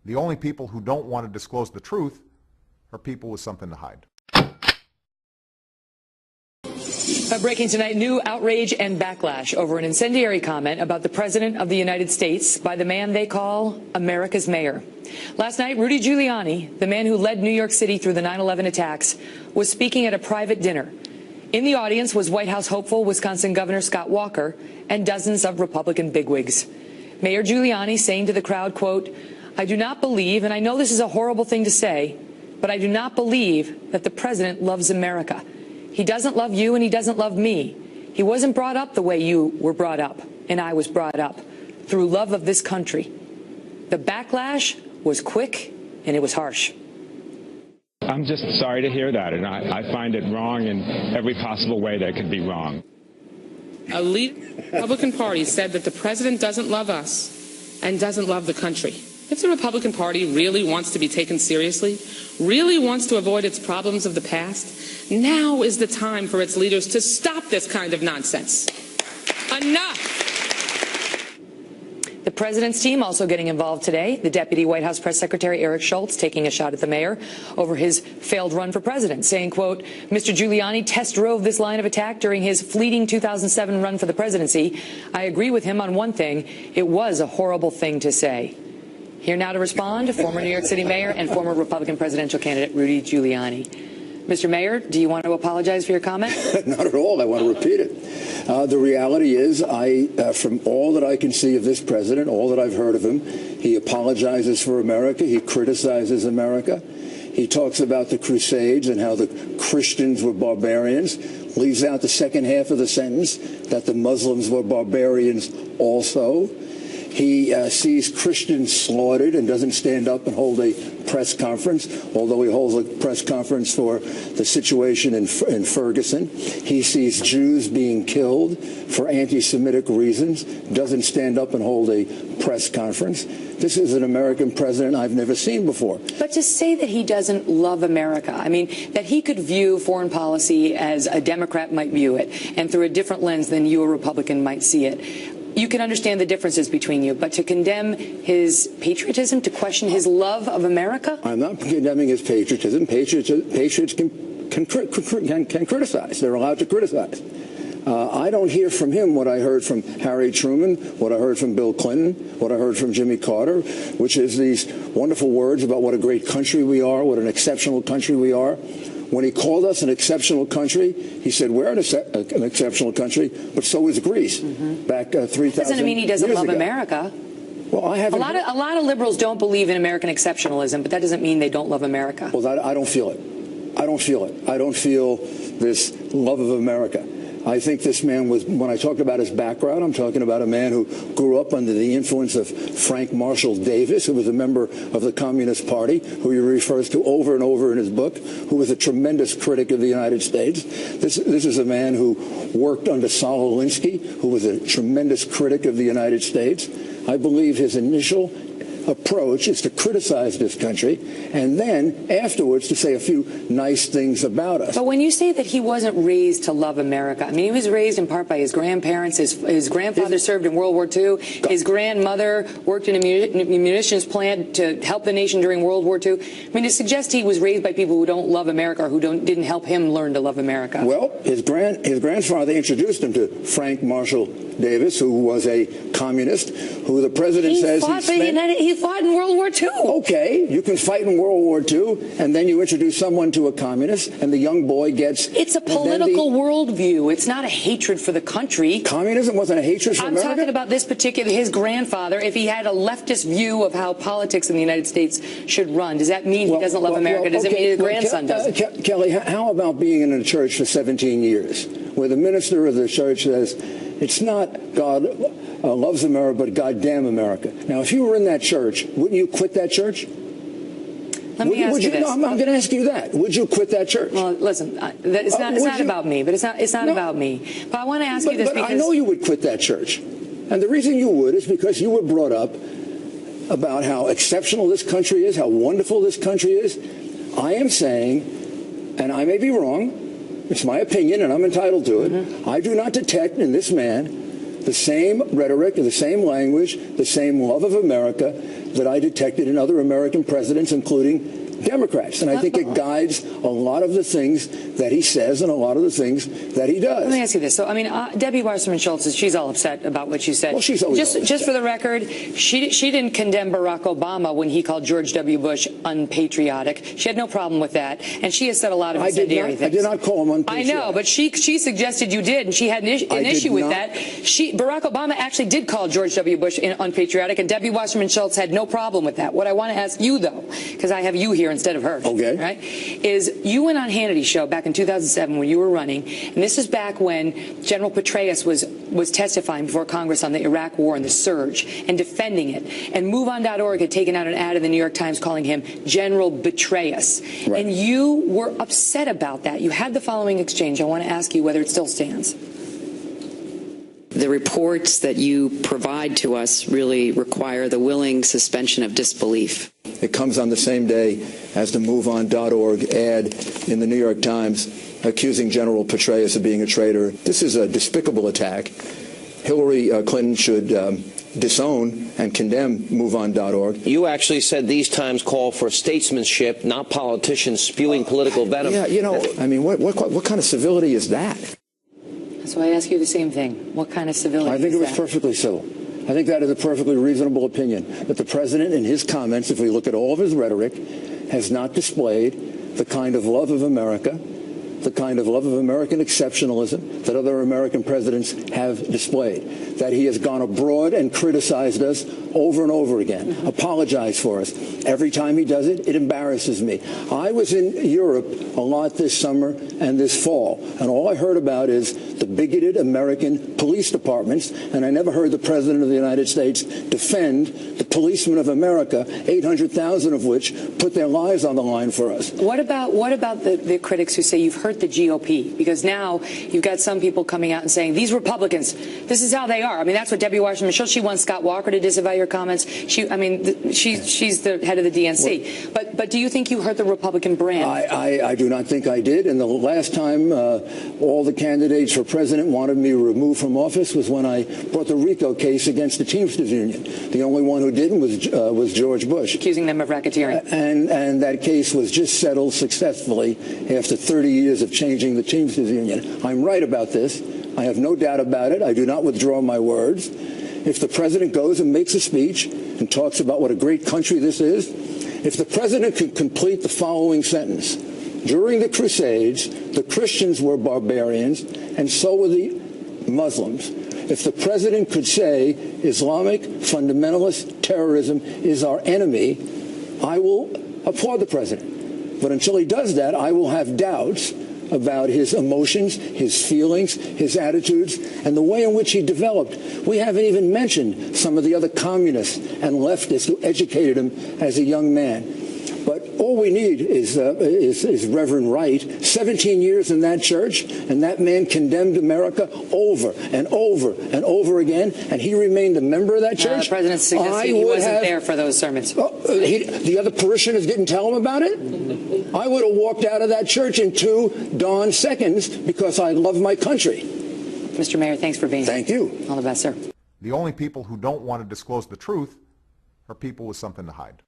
The only people who don't want to disclose the truth are people with something to hide. Breaking tonight, new outrage and backlash over an incendiary comment about the President of the United States by the man they call America's mayor. Last night, Rudy Giuliani, the man who led New York City through the 9/11 attacks, was speaking at a private dinner. In the audience was White House hopeful Wisconsin Governor Scott Walker and dozens of Republican bigwigs. Mayor Giuliani saying to the crowd, quote, "I do not believe, and I know this is a horrible thing to say, but I do not believe that the president loves America. He doesn't love you and he doesn't love me. He wasn't brought up the way you were brought up and I was brought up, through love of this country." The backlash was quick and it was harsh. I'm just sorry to hear that, and I find it wrong in every possible way that could be wrong. A leader of the Republican Party said that the president doesn't love us and doesn't love the country. If the Republican Party really wants to be taken seriously, really wants to avoid its problems of the past, now is the time for its leaders to stop this kind of nonsense. Enough! The president's team also getting involved today. The Deputy White House Press Secretary Eric Schultz taking a shot at the mayor over his failed run for president, saying, quote, "Mr. Giuliani test drove this line of attack during his fleeting 2007 run for the presidency. I agree with him on one thing. It was a horrible thing to say." Here now to respond, former New York City mayor and former Republican presidential candidate Rudy Giuliani. Mr. Mayor, do you want to apologize for your comment? Not at all. I want to repeat it. The reality is, from all that I can see of this president, all that I've heard of him, he apologizes for America. He criticizes America. He talks about the Crusades and how the Christians were barbarians, leaves out the second half of the sentence, that the Muslims were barbarians also. He sees Christians slaughtered and doesn't stand up and hold a press conference, although he holds a press conference for the situation in Ferguson. He sees Jews being killed for anti-Semitic reasons, doesn't stand up and hold a press conference. This is an American president I've never seen before. But to say that he doesn't love America, I mean, that he could view foreign policy as a Democrat might view it, and through a different lens than you, a Republican, might see it. You can understand the differences between you, but to condemn his patriotism, to question his love of America? I'm not condemning his patriotism. Patriots can criticize. They're allowed to criticize. I don't hear from him what I heard from Harry Truman, what I heard from Bill Clinton, what I heard from Jimmy Carter, which is these wonderful words about what a great country we are, what an exceptional country we are. When he called us an exceptional country, he said, we're an exceptional country, but so is Greece back 3,000 years ago. Doesn't mean he doesn't love America. Well, I haven't. A lot of liberals don't believe in American exceptionalism, but that doesn't mean they don't love America. Well, I don't feel it. I don't feel it. I don't feel this love of America. I think this man was, when I talk about his background, I'm talking about a man who grew up under the influence of Frank Marshall Davis, who was a member of the Communist Party, who he refers to over and over in his book, who was a tremendous critic of the United States. This is a man who worked under Saul Alinsky, who was a tremendous critic of the United States. I believe his initial approach is to criticize this country and then afterwards to say a few nice things about us. But when you say that he wasn't raised to love America, I mean, he was raised in part by his grandparents. His grandfather served in World War II. His grandmother worked in a munitions plant to help the nation during World War II. I mean, to suggest he was raised by people who don't love America or who didn't help him learn to love America. Well, his grandfather introduced him to Frank Marshall Davis, who was a communist, who the president says he fought in World War II. Okay, you can fight in World War II, and then you introduce someone to a communist, and the young boy gets... It's a political worldview. It's not a hatred for the country. Communism wasn't a hatred for America? I'm talking about this particular, his grandfather, if he had a leftist view of how politics in the United States should run, does that mean he doesn't love America? Does it mean his grandson doesn't? Kelly, how about being in a church for 17 years, where the minister of the church says, it's not God loves America, but goddamn America. Now, if you were in that church, wouldn't you quit that church? Let me ask you this. No, I'm going to ask you that. Would you quit that church? Well, listen, it's not about me, but it's not about me. But I want to ask you this because... I know you would quit that church. And the reason you would is because you were brought up about how exceptional this country is, how wonderful this country is. I am saying, and I may be wrong, it's my opinion and I'm entitled to it, I do not detect in this man the same rhetoric, the same language, the same love of America that I detected in other American presidents, including Democrats. And I think it guides a lot of the things that he says and a lot of the things that he does. Let me ask you this. So, I mean, Debbie Wasserman Schultz, she's all upset about what you said. Well, she's always just for the record, she didn't condemn Barack Obama when he called George W. Bush unpatriotic. She had no problem with that. And she has said a lot of incendiary things. I did not call him unpatriotic. I know, but she suggested you did, and she had an issue with that. Barack Obama actually did call George W. Bush unpatriotic, and Debbie Wasserman Schultz had no problem with that. What I want to ask you, though, because I have you here instead of her, okay, right, is you went on Hannity's show back in 2007 when you were running, and this is back when General Petraeus was testifying before Congress on the Iraq War and the surge and defending it, and MoveOn.org had taken out an ad in the New York Times calling him General Betrayus, right. And you were upset about that. You had the following exchange. I want to ask you whether it still stands. The reports that you provide to us really require the willing suspension of disbelief. It comes on the same day as the MoveOn.org ad in the New York Times accusing General Petraeus of being a traitor. This is a despicable attack. Hillary Clinton should disown and condemn MoveOn.org. You actually said these times call for statesmanship, not politicians spewing political venom. Yeah, you know, I mean, what kind of civility is that? So I ask you the same thing. What kind of civility I think is it was that? Perfectly civil. I think that is a perfectly reasonable opinion. But the president, in his comments, if we look at all of his rhetoric, has not displayed the kind of love of America, the kind of love of American exceptionalism that other American presidents have displayed. That he has gone abroad and criticized us over and over again, apologized for us. Every time he does it, it embarrasses me. I was in Europe a lot this summer and this fall, and all I heard about is the bigoted American police departments, and I never heard the President of the United States defend the policemen of America, 800,000 of which put their lives on the line for us. What about the critics who say you've hurt the GOP? Because now you've got some people coming out and saying, these Republicans, this is how they are. I mean, that's what Debbie Wasserman Schultz, she wants Scott Walker to disavow your comments. She's the head of the DNC. Well, but do you think you hurt the Republican brand? I do not think I did. And the last time all the candidates for president wanted me removed from office was when I brought the RICO case against the Teamsters Union. The only one who didn't was George Bush. Accusing them of racketeering. And that case was just settled successfully after 30 years of changing the Teamsters Union. I'm right about this. I have no doubt about it. I do not withdraw my words. If the president goes and makes a speech and talks about what a great country this is, if the president could complete the following sentence: during the Crusades, the Christians were barbarians, and so were the Muslims. If the president could say Islamic fundamentalist terrorism is our enemy, I will applaud the president. But until he does that, I will have doubts about his emotions, his feelings, his attitudes, and the way in which he developed. We haven't even mentioned some of the other communists and leftists who educated him as a young man. But all we need is Reverend Wright. 17 years in that church, and that man condemned America over and over and over again, and he remained a member of that church. The president suggested he wasn't there for those sermons. The other parishioners didn't tell him about it? I would have walked out of that church in 2 darn seconds because I love my country. Mr. Mayor, thanks for being here. Thank you. All the best, sir. The only people who don't want to disclose the truth are people with something to hide.